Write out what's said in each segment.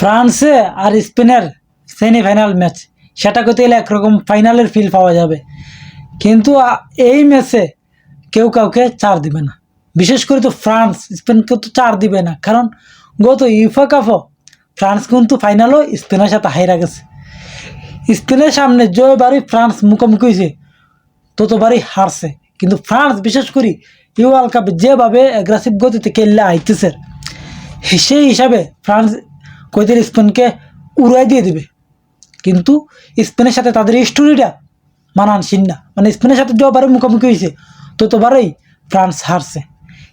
ফ্রান্সে আর স্পেনের semifinal match, সেটা করতে গেলে একরকম ফাইনালের ফিল পাওয়া যাবে। কিন্তু এই ম্যাচে কেউ কাউকে চার দিবে না, বিশেষ করে তো ফ্রান্স স্পেনকে তো চার দিবে না। কারণ গত ইউফা কাপও ফ্রান্স কিন্তু ফাইনালও স্পেনের সাথে হাইরা গেছে। স্পেনের সামনে যতবারই ফ্রান্স মুখোমুখি হয়েছে ততবারই হারছে। কিন্তু ফ্রান্স বিশেষ করে ওয়ার্ল্ড কাপে যেভাবে অ্যাগ্রেসিভ গতিতে খেললে আইতেছে, সেই হিসাবে ফ্রান্স কইতে স্পেনকে উড়াই দিয়ে দিবে। কিন্তু স্পেনের সাথে তাদের স্টোরিটা মানানসীন না, মানে স্পেনের সাথে যতবারই মুখোমুখি হয়েছে ততবারই ফ্রান্স হারছে।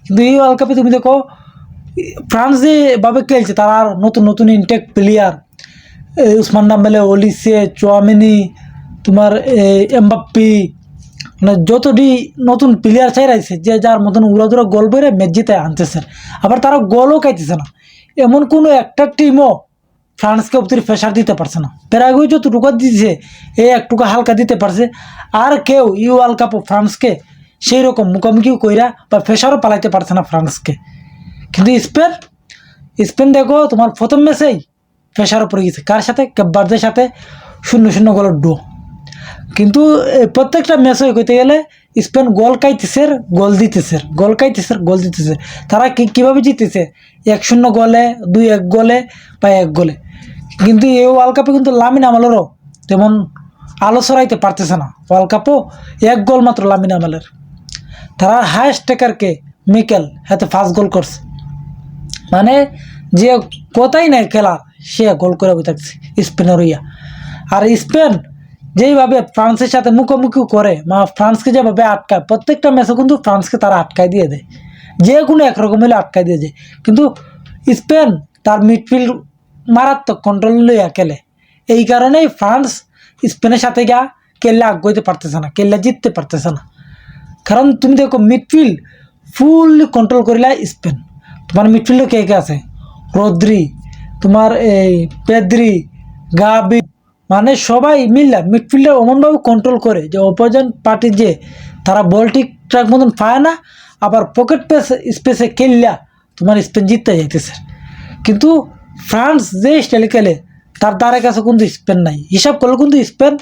কিন্তু এই ওয়ার্ল্ড কাপে তুমি দেখো ফ্রান্স যেভাবে খেলছে, তারা আর নতুন নতুন intake player, Ousmane Dembele, Olise, Tchouameni, তোমার এমবাপ্পি, মানে যতটি নতুন প্লেয়ার চাইছে যে যার মতন উড়াদুরা গোল বেড়ে ম্যাচ জিতে আনতেছে। আবার তারা গোলও খাইতেছে না, এমন কোনো একটা টিমও ফ্রান্সকে অব্দি প্রেশার দিতে পারছে না। প্যারাগুয়ে যতটুকু দিচ্ছে এই একটুকু হালকা দিতে পারছে, আর কেউ ওয়ার্ল্ড কাপও ফ্রান্সকে সেই রকম মুখোমুখিও কইরা বা প্রেশারও পালাইতে পারছে না ফ্রান্সকে। কিন্তু স্পেন দেখো তোমার প্রথম ম্যাচেই প্রেশারও পড়ে গেছে, কার সাথে? কেপ ভার্দের সাথে 0-0 গোলের ড্র। কিন্তু প্রত্যেকটা ম্যাচে কইতে গেলে স্পেন গোল খাইতেছে, গোল দিতেছে, গোল খাইতেছে, গোল দিতেছে। তারা কীভাবে জিতেছে? 1-0 গোলে, 2-1 গোলে বা 1 গোলে। কিন্তু এই ওয়ার্ল্ড কাপে কিন্তু লামিন আমালেরও তেমন আলো ছড়াইতে পারতেছে না। ওয়ার্ল্ড কাপও 1 গোল মাত্র লামিন আমালের। তারা হায়েস্ট টেকারকে মিকেল হাতে 5 গোল করছে, মানে যে কোথায় নাই খেলা সে গোল করে বই থাকছে স্পেনের ইয়া। আর স্পেন যেইভাবে ফ্রান্সের সাথে মুখোমুখি করে, ফ্রান্সকে যেভাবে আটকায়, প্রত্যেকটা ম্যাচে কিন্তু ফ্রান্সকে তারা আটকায় দিয়ে দেয়, যে কোনো একরকম হলে আটকায় দিয়ে যায়। কিন্তু স্পেন তার মিডফিল্ড মারাত্মক কন্ট্রোল লইয়া খেলে, এই কারণেই ফ্রান্স স্পেনের সাথে গিয়া খেললে আগাইতে পারতেছে না, খেললে জিততে পারতেছে না। কারণ তুমি দেখো মিডফিল্ড ফুললি কন্ট্রোল করিলা স্পেন। তোমার মিডফিল্ডে কে কে আছে? রদ্রি, তোমার এই পেদ্রি, গাবি, মানে সবাই মিললা মিডফিল্ডার এমনভাবে কন্ট্রোল করে যে অপোজিশন পার্টির যে তারা বল ঠিকঠাক মতন পায় না, আবার পকেট স্পেসে খেললা তোমার স্পেন জিততে যাইতেছে। কিন্তু ফ্রান্স যে স্টাইলে খেলে তার দ্বারা কাছে কিন্তু স্পেন নাই। হিসাব করলে কিন্তু স্পেন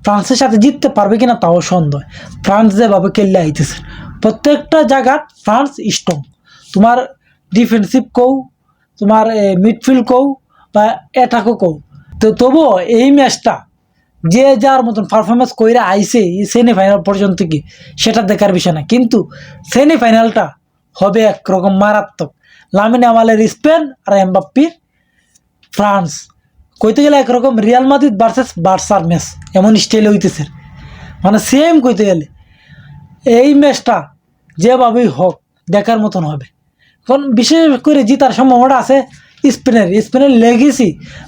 ফ্রান্সের সাথে জিততে পারবে কিনা তাও সন্দেহ। ফ্রান্স যেভাবে খেললে আইতেছে প্রত্যেকটা জায়গায় ফ্রান্স স্ট্রং। তোমার ডিফেন্সিভ কও, তোমার মিডফিল্ড কও বা অ্যাটাকও কও, তো তবুও এই ম্যাচটা যে যার মতন পারফরমেন্স কইরা আইছে এই সেমিফাইনাল পর্যন্ত কি সেটা দেখার বিষয় না। কিন্তু সেমিফাইনালটা হবে একরকম মারাত্মক। লামিন ইয়ামালের স্পেন আর এমবাপ্পির ফ্রান্স, কইতে গেলে একরকম রিয়াল মাদ্রিদ ভার্সেস বার্সার ম্যাচ এমন স্টাইলে হইতেছে, মানে সেম কইতে গেলে এই ম্যাচটা যেভাবেই হোক দেখার মতন হবে। কারণ বিশেষ করে জিতার সম্ভাবনা আছে স্পেনের লেগেছি,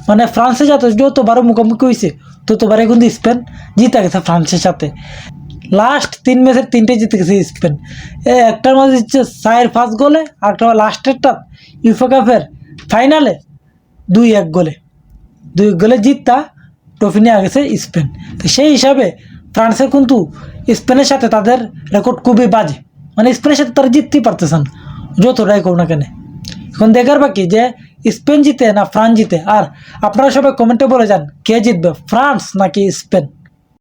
মানে ফ্রান্সের সাথে যতবারও মুখোমুখি হয়েছে ততবারে কিন্তু স্পেন জিতে গেছে ফ্রান্সের সাথে। লাস্ট 3 ম্যাচের 3টে জিতে গেছে স্পেন। একটার মধ্যে দিচ্ছে 4-5 গোলে, আরেকটা লাস্টেরটা ইউফা কাপের ফাইনালে 2-1 গোলে, 2 গোলে জিততা ট্রফি নিয়ে গেছে স্পেন। তো সেই হিসাবে ফ্রান্সের কিন্তু স্পেনের সাথে তাদের রেকর্ড খুবই বাজে, মানে স্পেনের সাথে তারা জিততেই পারতেছে না যতটাই করো না কেন। এখন দেখার বাকি যে স্পেন জিতে না ফ্রান্স জিতে। আর আপনারা সবাই কমেন্টে বলে যান কে জিতবে, ফ্রান্স নাকি স্পেন।